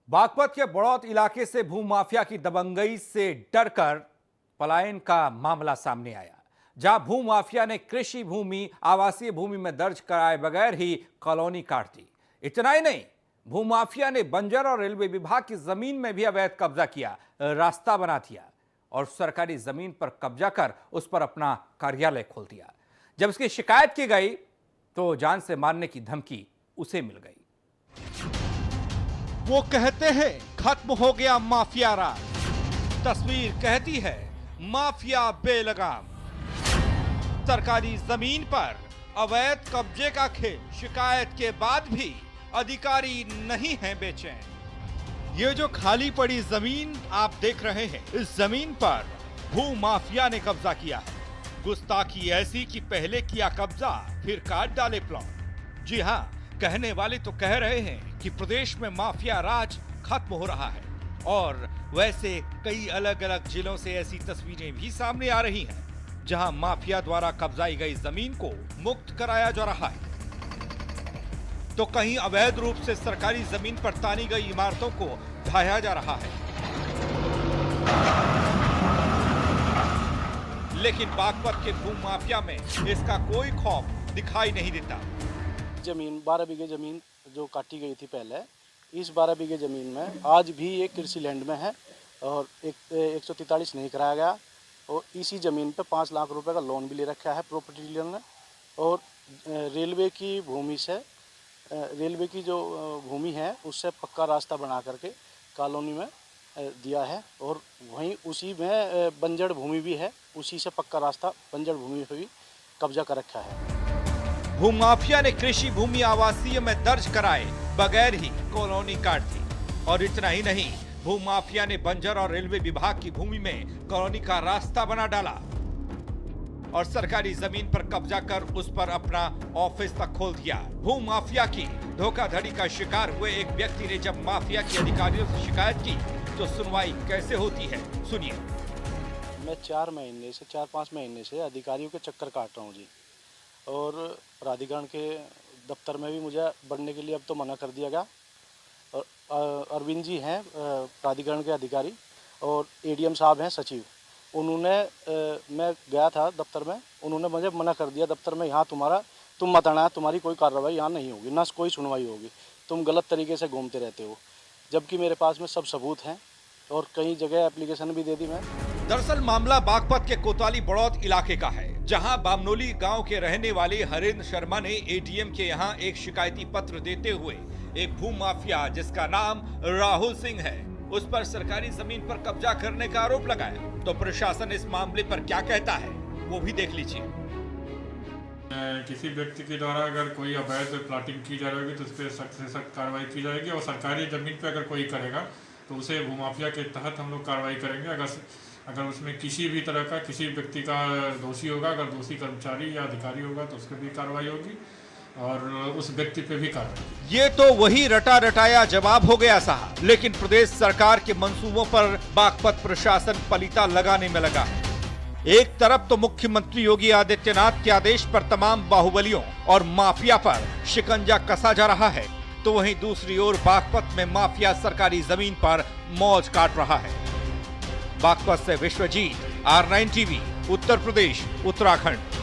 बागपत के बड़ौत इलाके से भूमाफिया की दबंगई से डरकर पलायन का मामला सामने आया, जहां भूमाफिया ने कृषि भूमि, आवासीय भूमि में दर्ज कराए बगैर ही कॉलोनी काट दी। इतना ही नहीं, भूमाफिया ने बंजर और रेलवे विभाग की जमीन में भी अवैध कब्जा किया, रास्ता बना दिया और सरकारी जमीन पर कब्जा कर उस पर अपना कार्यालय खोल दिया। जब इसकी शिकायत की गई तो जान से मारने की धमकी उसे मिल गई। वो कहते हैं खत्म हो गया माफिया राज, तस्वीर कहती है माफिया बेलगाम। सरकारी जमीन पर अवैध कब्जे का खेल, शिकायत के बाद भी अधिकारी नहीं हैं बेचैन। ये जो खाली पड़ी जमीन आप देख रहे हैं, इस जमीन पर भू माफिया ने कब्जा किया है। गुस्ताखी ऐसी कि पहले किया कब्जा फिर काट डाले प्लॉट। जी हाँ, कहने वाले तो कह रहे हैं कि प्रदेश में माफिया राज खत्म हो रहा है और वैसे कई अलग अलग जिलों से ऐसी तस्वीरें भी सामने आ रही हैं जहां माफिया द्वारा कब्जाई गई जमीन को मुक्त कराया जा रहा है, तो कहीं अवैध रूप से सरकारी जमीन पर तानी गई इमारतों को ढाया जा रहा है। लेकिन बागपत के भू माफिया में इसका कोई खौफ दिखाई नहीं देता। जमीन 12 बीघे जमीन जो काटी गई थी पहले, इस 12 बीघे जमीन में आज भी एक कृषि लैंड में है और 143 नहीं कराया गया और इसी ज़मीन पे 5 लाख रुपए का लोन भी ले रखा है प्रॉपर्टी डीलर ने। और रेलवे की भूमि से, रेलवे की जो भूमि है उससे पक्का रास्ता बना करके कॉलोनी में दिया है और वहीं उसी में बंजर भूमि भी है, उसी से पक्का रास्ता बंजर भूमि पर भी कब्जा कर रखा है। भूमाफिया ने कृषि भूमि आवासीय में दर्ज कराए बगैर ही कॉलोनी काट दी और इतना ही नहीं, भूमाफिया ने बंजर और रेलवे विभाग की भूमि में कॉलोनी का रास्ता बना डाला और सरकारी जमीन पर कब्जा कर उस पर अपना ऑफिस तक खोल दिया। भूमाफिया की धोखाधड़ी का शिकार हुए एक व्यक्ति ने जब माफिया के अधिकारियों से शिकायत की तो सुनवाई कैसे होती है, सुनिए। मैं 4-5 महीने से अधिकारियों के चक्कर काट रहा हूँ जी, और प्राधिकरण के दफ्तर में भी मुझे बढ़ने के लिए अब तो मना कर दिया गया। और अरविंद जी हैं प्राधिकरण के अधिकारी और एडीएम साहब हैं सचिव, उन्होंने मैं गया था दफ्तर में, उन्होंने मुझे मना कर दिया दफ्तर में, यहाँ तुम मत आना, तुम्हारी कोई कार्रवाई यहाँ नहीं होगी, ना कोई सुनवाई होगी, तुम गलत तरीके से घूमते रहते हो। जबकि मेरे पास में सब सबूत हैं और कई जगह एप्लीकेशन भी दे दी मैं। दरअसल मामला बागपत के कोतवाली बड़ौत इलाके का है, जहां बामनोली गांव के रहने वाले हरेंद्र शर्मा ने एडीएम के यहां एक शिकायती पत्र देते हुए एक भूमाफिया जिसका नाम राहुल सिंह है, उस पर सरकारी जमीन पर कब्जा करने का आरोप लगाया। तो प्रशासन इस मामले पर क्या कहता है वो भी देख लीजिए। किसी व्यक्ति के द्वारा अगर कोई अवैध प्लॉटिंग की जा रही है तो उस पर सख्त से सख्त कार्रवाई की जाएगी और सरकारी जमीन पर अगर कोई करेगा तो उसे भूमाफिया के तहत हम लोग कार्रवाई करेंगे। अगर उसमें किसी भी तरह का किसी व्यक्ति का दोषी होगा, अगर दोषी कर्मचारी या अधिकारी होगा तो उस पर भी कार्रवाई होगी और उस व्यक्ति पे भी कार्रवाई। ये तो वही रटा रटाया जवाब हो गया साहब, लेकिन प्रदेश सरकार के मंसूबों पर बागपत प्रशासन पलीता लगाने में लगा। एक तरफ तो मुख्यमंत्री योगी आदित्यनाथ के आदेश पर तमाम बाहुबलियों और माफिया पर शिकंजा कसा जा रहा है, तो वहीं दूसरी ओर बागपत में माफिया सरकारी जमीन पर मौज काट रहा है। बागपत से विश्वजीत, R9 टीवी, उत्तर प्रदेश, उत्तराखंड।